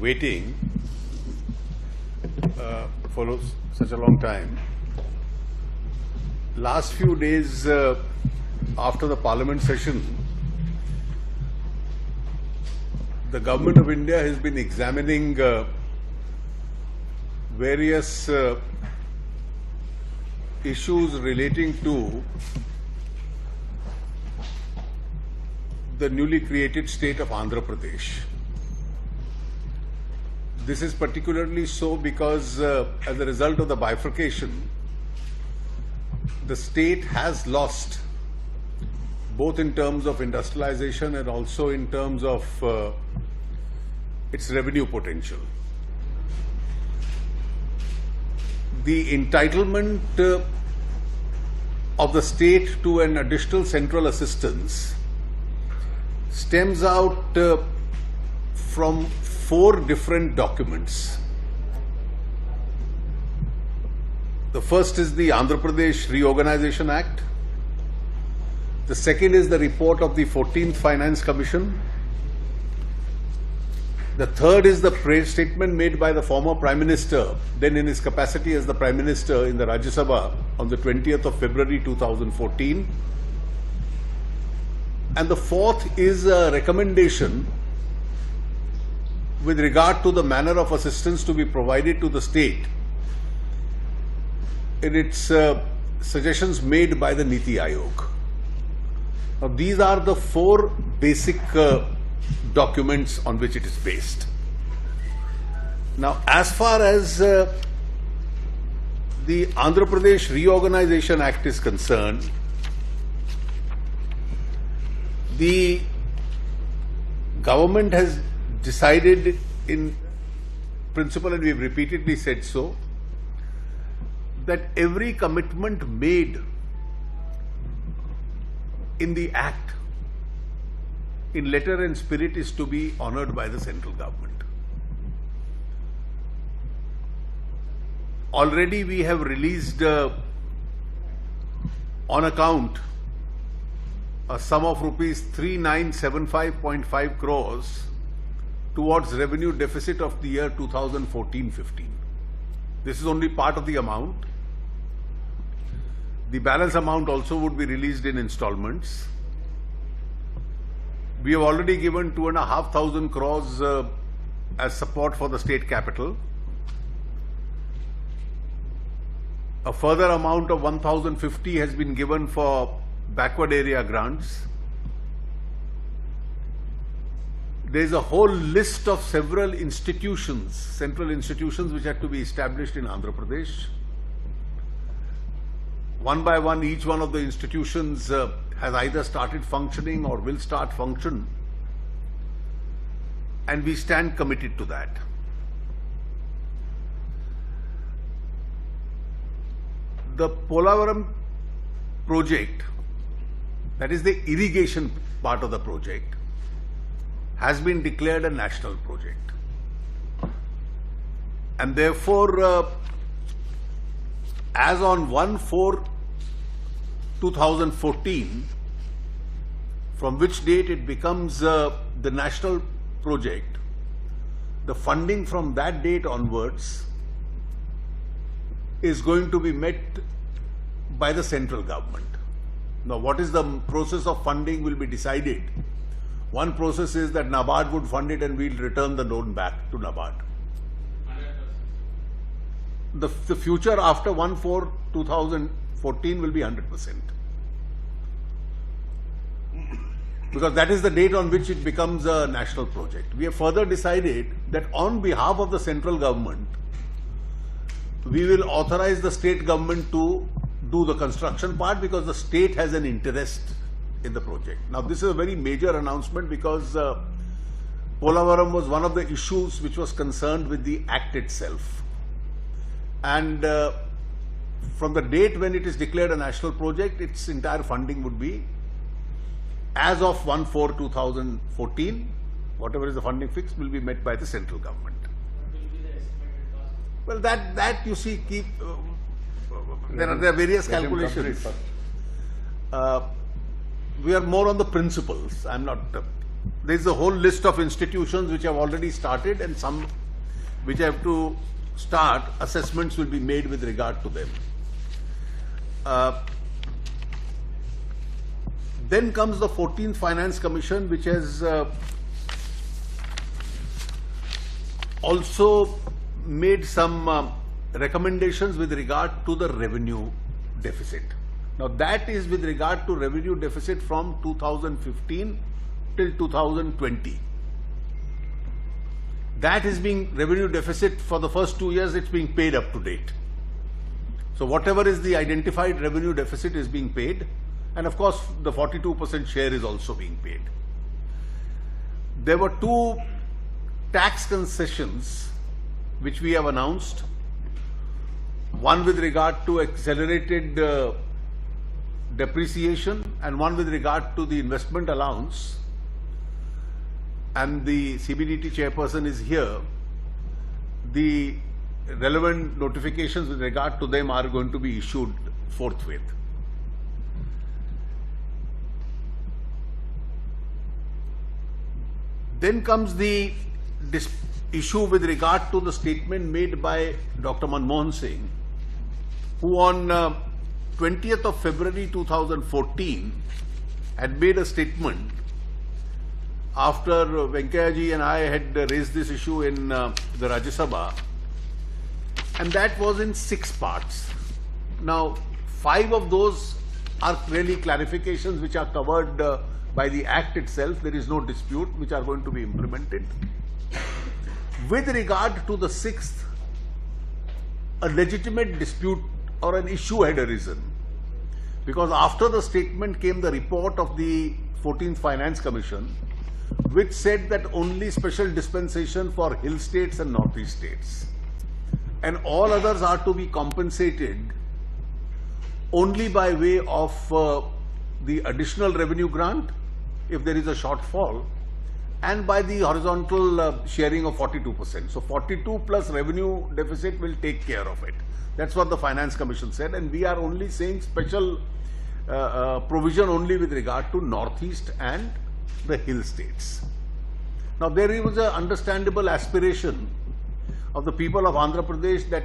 waiting for such a long time. Last few days after the Parliament session, the Government of India has been examining various issues relating to the newly created state of Andhra Pradesh. This is particularly so because as a result of the bifurcation, the state has lost both in terms of industrialization and also in terms of its revenue potential. The entitlement of the state to an additional central assistance stems out from 4 different documents. The first is the Andhra Pradesh Reorganization Act. The second is the report of the 14th Finance Commission. The third is the statement made by the former Prime Minister, then in his capacity as the Prime Minister in the Rajya Sabha on the 20th of February 2014. And the fourth is a recommendation with regard to the manner of assistance to be provided to the state in its suggestions made by the Niti Aayog. Now, these are the 4 basic documents on which it is based. Now, as far as the Andhra Pradesh Reorganization Act is concerned, the government has decided in principle, and we have repeatedly said so, that every commitment made in the act in letter and spirit is to be honored by the central government. Already we have released on account a sum of rupees 3975.5 crores towards revenue deficit of the year 2014-15. This is only part of the amount. The balance amount also would be released in installments. We have already given 2,500 crores as support for the state capital. A further amount of 1,050 has been given for backward area grants. There is a whole list of several institutions, central institutions, which had to be established in Andhra Pradesh. One by one, each one of the institutions has either started functioning or will start function, and we stand committed to that. The Polavaram project, that is the irrigation part of the project, has been declared a national project, and therefore as on 1/4/2014, from which date it becomes the national project, the funding from that date onwards is going to be met by the central government. Now, what is the process of funding will be decided. One process is that NABARD would fund it and we'll return the loan back to NABARD. The future after 1/4/2014 will be 100%. Because that is the date on which it becomes a national project. We have further decided that on behalf of the central government, we will authorize the state government to do the construction part because the state has an interest in the project. Now, this is a very major announcement because Polavaram was one of the issues which was concerned with the Act itself. And from the date when it is declared a national project, its entire funding would be, as of 1/4/2014, whatever is the funding fixed will be met by the central government. What will be the estimated cost? Well, that you see, there are various calculations. We are more on the principles. I'm not there is a whole list of institutions which have already started and some which have to start. Assessments will be made with regard to them. Then comes the 14th Finance Commission, which has also made some recommendations with regard to the revenue deficit. Now that is with regard to revenue deficit from 2015 till 2020. That is being revenue deficit for the first 2 years, it's being paid up to date. So whatever is the identified revenue deficit is being paid, and of course the 42% share is also being paid. There were 2 tax concessions which we have announced. One with regard to accelerated depreciation and one with regard to the investment allowance. And the CBDT chairperson is here. The relevant notifications with regard to them are going to be issued forthwith. Then comes the issue with regard to the statement made by Dr. Manmohan Singh, who on 20th of February 2014 had made a statement after Venkaiah ji and I had raised this issue in the Rajya Sabha, and that was in 6 parts. Now, 5 of those are really clarifications which are covered by the Act itself. There is no dispute, which are going to be implemented. With regard to the 6th, a legitimate dispute or an issue had arisen, because after the statement came the report of the 14th Finance Commission, which said that only special dispensation for hill states and northeast states, and all others are to be compensated only by way of the additional revenue grant if there is a shortfall, and by the horizontal sharing of 42%. So 42 plus revenue deficit will take care of it. That's what the Finance Commission said, and we are only saying special provision only with regard to northeast and the hill states. Now there was an understandable aspiration of the people of Andhra Pradesh that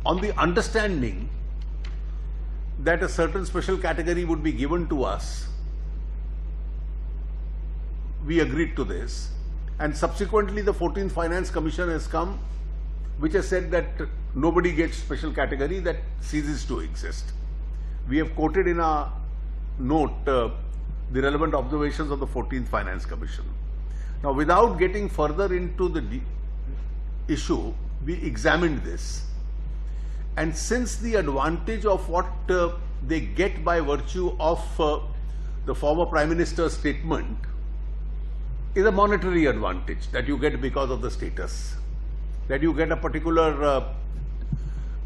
on the understanding that a certain special category would be given to us, we agreed to this, and subsequently the 14th Finance Commission has come, which has said that nobody gets special category, that ceases to exist. We have quoted in our note the relevant observations of the 14th Finance Commission. Now, without getting further into the issue, we examined this, and since the advantage of what they get by virtue of the former Prime Minister's statement is a monetary advantage that you get because of the status, that you get a particular,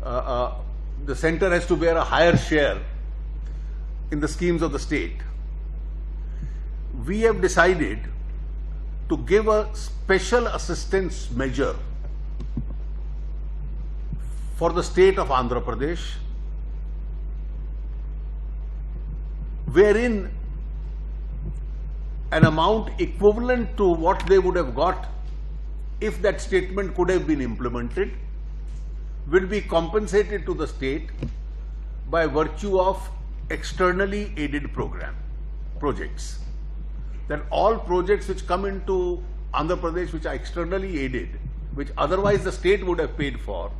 the center has to bear a higher share in the schemes of the state. We have decided to give a special assistance measure for the state of Andhra Pradesh, wherein an amount equivalent to what they would have got if that statement could have been implemented will be compensated to the state by virtue of externally aided projects. That all projects which come into Andhra Pradesh which are externally aided, which otherwise the state would have paid for,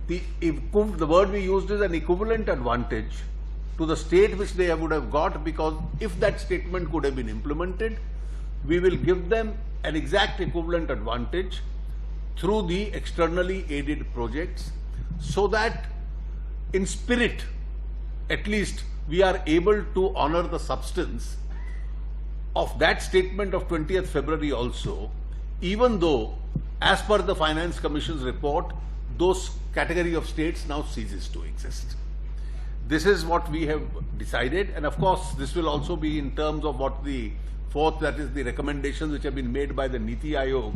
the word we used is an equivalent advantage to the state which they would have got, because if that statement could have been implemented, we will give them an exact equivalent advantage through the externally aided projects, so that in spirit, at least, we are able to honor the substance of that statement of 20th February also, even though, as per the Finance Commission's report, those category of states now ceases to exist. This is what we have decided, and of course, this will also be in terms of what the 4th, that is the recommendations which have been made by the Niti Aayog,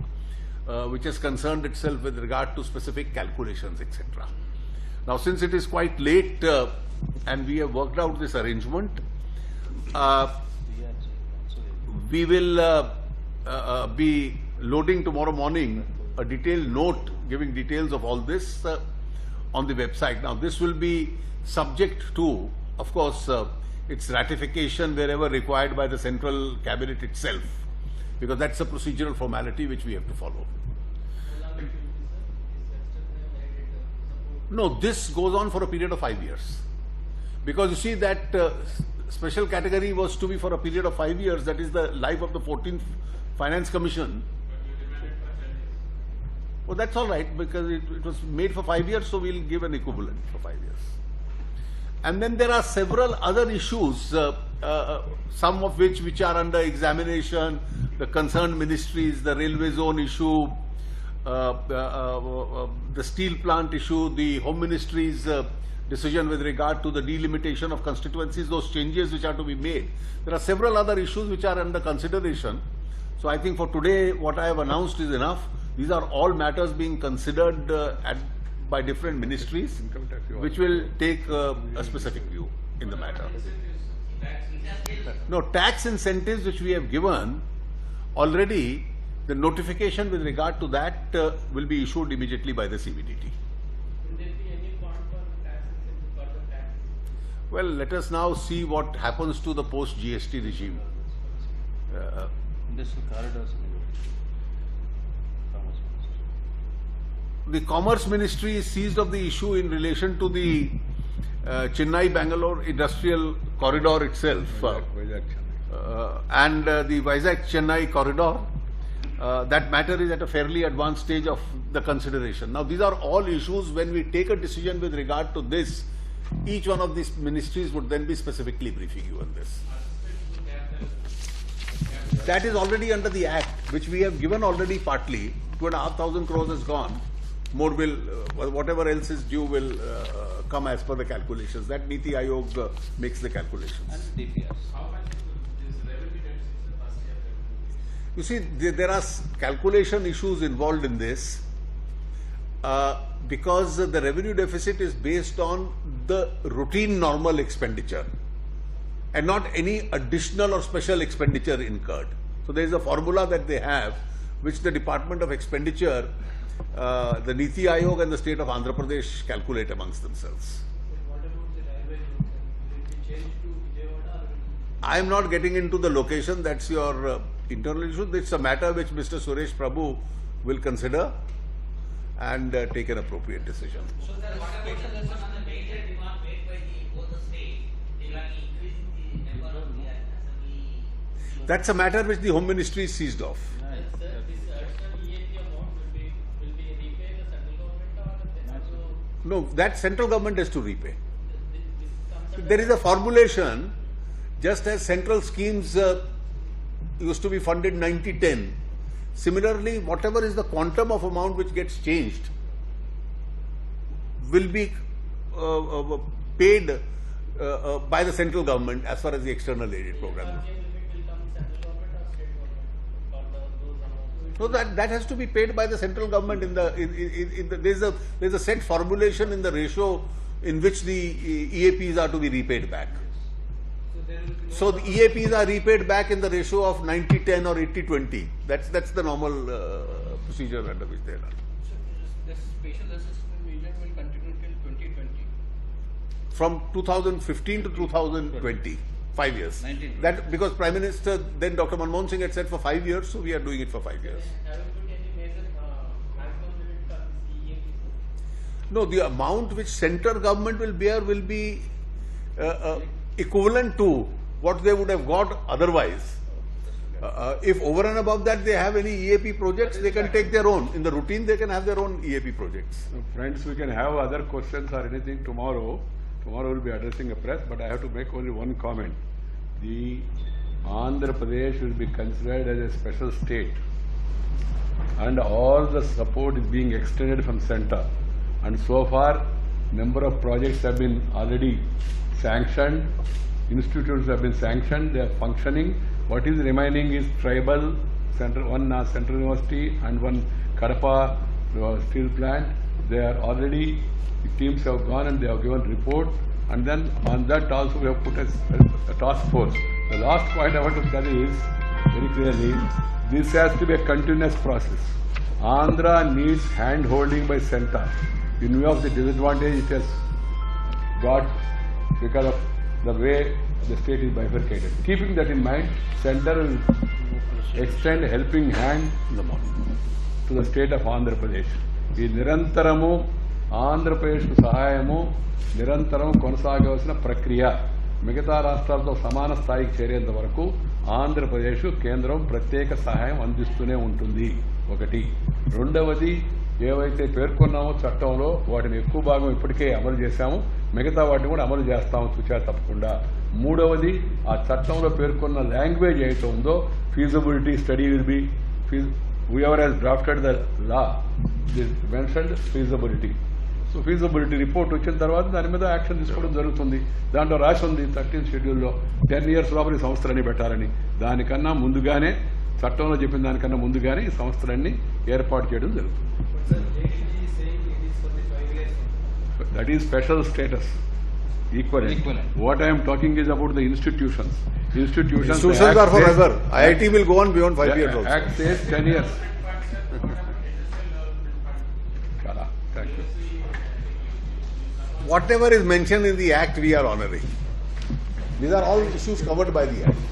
which has concerned itself with regard to specific calculations, etc. Now, since it is quite late and we have worked out this arrangement, we will be loading tomorrow morning a detailed note giving details of all this on the website. Now, this will be subject to, of course, its ratification wherever required by the central cabinet itself, because that's a procedural formality which we have to follow. No, this goes on for a period of 5 years. Because you see that special category was to be for a period of 5 years, that is the life of the 14th Finance Commission. Well, that's all right, because it was made for 5 years, so we'll give an equivalent for 5 years. And then there are several other issues, some of which are under examination, the concerned ministries, the railway zone issue, the steel plant issue, the Home Ministry's decision with regard to the delimitation of constituencies, those changes which are to be made. There are several other issues which are under consideration. So I think for today, what I have announced is enough. These are all matters being considered by different ministries, which will take a specific view in the matter. No, tax incentives which we have given already, the notification with regard to that will be issued immediately by the CBDT. Will there be any fund for tax incentive for the tax? Well, let us now see what happens to the post-GST regime. Industrial corridors. The Commerce Ministry is seized of the issue in relation to the Chennai-Bangalore industrial corridor itself and the Vizag-Chennai corridor. That matter is at a fairly advanced stage of the consideration. Now, these are all issues. When we take a decision with regard to this, each one of these ministries would then be specifically briefing you on this. That is already under the Act, which we have given already partly. 2,500 crores has gone. More will, whatever else is due will come as per the calculations. That Niti Aayog makes the calculations. And DPRs. How much is revenue deficit in the past year? You see, there are calculation issues involved in this because the revenue deficit is based on the routine normal expenditure and not any additional or special expenditure incurred. So there is a formula that they have, which the Department of Expenditure, the Niti Aayog and the state of Andhra Pradesh calculate amongst themselves. What about the railway routes? Will it be changed to Vijayawada? I am not getting into the location, that's your internal issue. It's a matter which Mr. Suresh Prabhu will consider and take an appropriate decision. So, sir, what about the major demand made by both the states regarding increasing the number of the assembly? That's a matter which the Home Ministry is seized of. Sir, this additional EAP amount will be repaid the central government or they also No, that central government has to repay. this comes under There is a formulation, just as central schemes used to be funded 90-10. Similarly, whatever is the quantum of amount which gets changed will be paid by the central government as far as the external aid program. limit will come central government or state government for those amounts. So that has to be paid by the central government. There's a set formulation in the ratio in which the EAPs are to be repaid back. So the EAPs are repaid back in the ratio of 90-10 or 80-20. That's the normal procedure under which they are. So this special assessment measure will continue till 2020. From 2015 to 2020, 5 years. 19. That because Prime Minister then Dr. Manmohan Singh had said for 5 years, so we are doing it for 5 years. Haven't put any major maximum limit for this EAP? No, the amount which central government will bear will be equivalent to what they would have got otherwise. If over and above that they have any EAP projects, they can take their own. In the routine, they can have their own EAP projects. Friends, we can have other questions or anything tomorrow. Tomorrow we'll be addressing a press, but I have to make only one comment. The Andhra Pradesh will be considered as a special state, and all the support is being extended from center. And so far, number of projects have been already sanctioned, institutes have been sanctioned, they are functioning. What is remaining is tribal, one central university and one Kadapa steel plant. They are already, the teams have gone and they have given report, and then on that also we have put a task force. The last point I want to tell is, very clearly, this has to be a continuous process. Andhra needs hand-holding by centre in view of the disadvantage it has got because of the way the state is bifurcated. Keeping that in mind, centre will extend helping hand to the state of Andhra Pradesh. ఈ నిరంతరము ఆంధ్రప్రదేశ్కు సహాయము నిరంతరం కొనసాగవలసిన ప్రక్రియ. మిగతా రాష్ట్రాలతో సమాన స్థాయికి చేరేంత వరకు ఆంధ్రప్రదేశ్ కేంద్రం ప్రత్యేక సహాయం అందిస్తూనే ఉంటుంది. ఒకటి. రెండవది, ఏవైతే పేర్కొన్నామో చట్టంలో వాటిని ఎక్కువ భాగం ఇప్పటికే అమలు చేశాము, మిగతా వాటిని కూడా అమలు చేస్తాము చూచా తప్పకుండా. మూడవది, ఆ చట్టంలో పేర్కొన్న లాంగ్వేజ్ ఏదైతే ఉందో feasibility study will be, whoever has drafted the law, they mentioned feasibility. So feasibility report వచ్చిన తర్వాత దాని మీద యాక్షన్ తీసుకోవడం జరుగుతుంది. దాంట్లో రాసి ఉంది 13th షెడ్యూల్లో 10 years లోపల ఈ సంస్థలన్నీ పెట్టాలని. దానికన్నా ముందుగానే చట్టంలో చెప్పిన దానికన్నా ముందుగానే ఈ సంస్థలన్నీ ఏర్పాటు చేయడం జరుగుతుంది. That is special status. Equivalent. What I am talking is about the institutions. Institutions are forever. IIT will go on beyond 5 years also. Act says 10 years. Thank you. Whatever is mentioned in the Act, we are honouring. These are all issues covered by the Act.